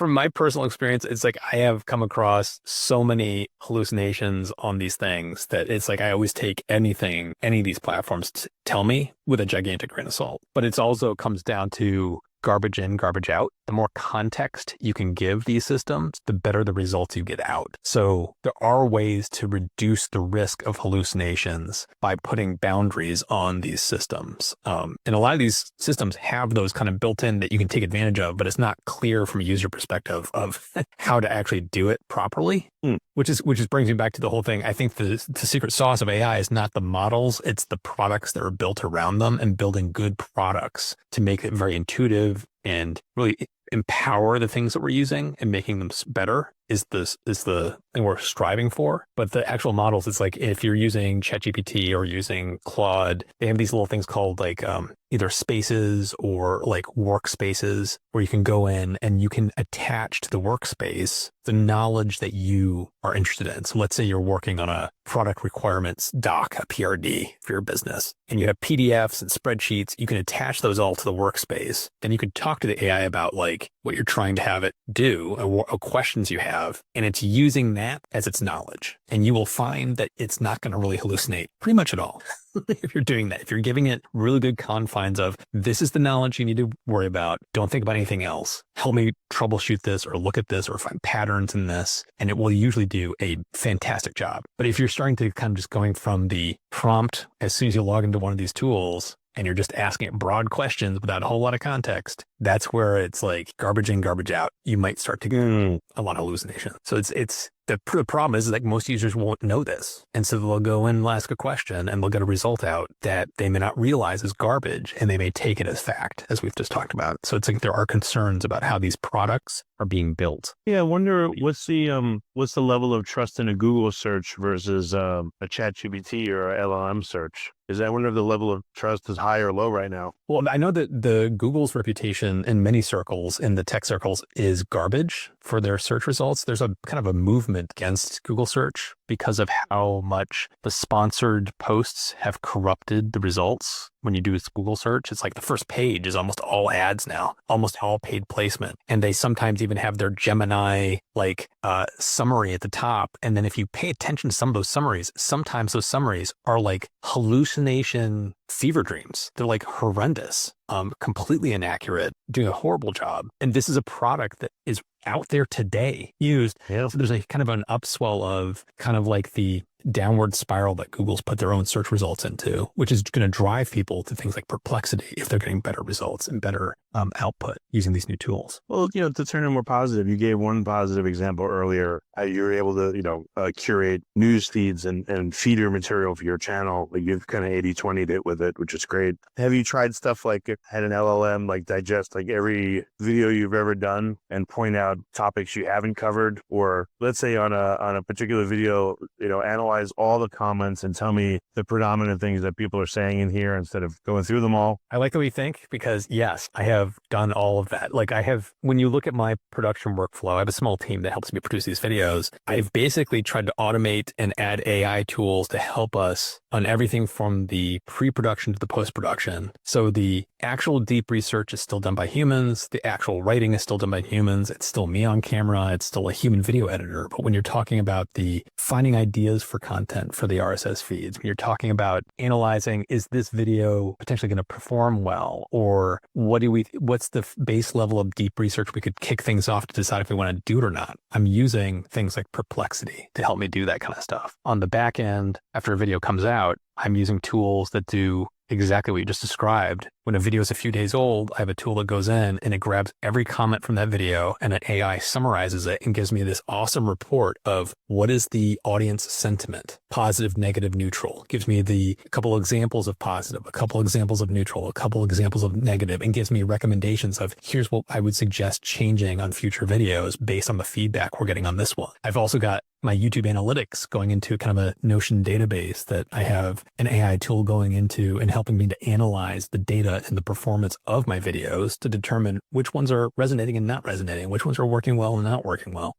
from my personal experience, it's like I have come across so many hallucinations on these things that it's like I always take anything any of these platforms tell me with a gigantic grain of salt. But it's also comes down to garbage in, garbage out. The more context you can give these systems, the better the results you get out. So there are ways to reduce the risk of hallucinations by putting boundaries on these systems. And a lot of these systems have those kind of built in that you can take advantage of, but it's not clear from a user perspective of how to actually do it properly. Which brings me back to the whole thing. I think the secret sauce of AI is not the models, it's the products that are built around them, and building good products to make it very intuitive and really empower the things that we're using and making them better is the thing we're striving for. But the actual models, it's like if you're using ChatGPT or using Claude, they have these little things called like either spaces or like workspaces where you can go in and you can attach to the workspace the knowledge that you are interested in. So let's say you're working on a product requirements doc, a PRD for your business, and you have PDFs and spreadsheets. You can attach those all to the workspace. Then you can talk to the AI about like what you're trying to have it do or questions you have. And it's using that as its knowledge. And you will find that it's not going to really hallucinate pretty much at all. If you're doing that, if you're giving it really good confines of this is the knowledge you need to worry about, don't think about anything else. Help me troubleshoot this or look at this or find patterns in this. And it will usually do a fantastic job. But if you're starting to kind of just going from the prompt as soon as you log into one of these tools, and you're just asking it broad questions without a whole lot of context, that's where it's like garbage in, garbage out. You might start to get a lot of hallucination. So it's the problem is like most users won't know this. And so they'll go in and ask a question and they'll get a result out that they may not realize is garbage and they may take it as fact, as we've just talked about. So it's like there are concerns about how these products are being built. Yeah, I wonder what's the level of trust in a Google search versus a ChatGPT or a LLM search? I wonder if the level of trust is high or low right now. Well, I know that the Google's reputation in many circles, in the tech circles, is garbage for their search results. There's a kind of a movement against Google search because of how much the sponsored posts have corrupted the results. When you do a Google search, it's like the first page is almost all ads now, almost all paid placement. And they sometimes even have their Gemini summary at the top. And then if you pay attention to some of those summaries, sometimes those summaries are like hallucination fever dreams. They're like horrendous, completely inaccurate, doing a horrible job. And this is a product that is out there today used. Yeah. So there's a kind of an upswell of kind of like the downward spiral that Google's put their own search results into, which is going to drive people to things like Perplexity if they're getting better results and better output using these new tools. Well, to turn it more positive, you gave one positive example earlier. You were able to, curate news feeds and feed your material for your channel. Like you've kind of 80/20'd it with it, which is great. Have you tried stuff like had an LLM like digest like every video you've ever done and point out topics you haven't covered? Or let's say on a particular video, analyze all the comments and tell me the predominant things that people are saying in here instead of going through them all? I like the way you think because yes, I have done all of that. Like when you look at my production workflow, I have a small team that helps me produce these videos. I've basically tried to automate and add AI tools to help us on everything from the pre-production to the post-production. So the actual deep research is still done by humans. The actual writing is still done by humans. It's still me on camera. It's still a human video editor. But when you're talking about the finding ideas for content for the RSS feeds, when you're talking about analyzing, is this video potentially going to perform well? Or what's the base level of deep research we could kick things off to decide if we want to do it or not? I'm using things like Perplexity to help me do that kind of stuff. On the back end, after a video comes out, I'm using tools that do exactly what you just described. When a video is a few days old, I have a tool that goes in and it grabs every comment from that video and an AI summarizes it and gives me this awesome report of what is the audience sentiment, positive, negative, neutral. Gives me a couple examples of positive, a couple examples of neutral, a couple examples of negative, and gives me recommendations of here's what I would suggest changing on future videos based on the feedback we're getting on this one. I've also got my YouTube analytics going into kind of a Notion database that I have an AI tool going into and helping me to analyze the data and the performance of my videos to determine which ones are resonating and not resonating, which ones are working well and not working well.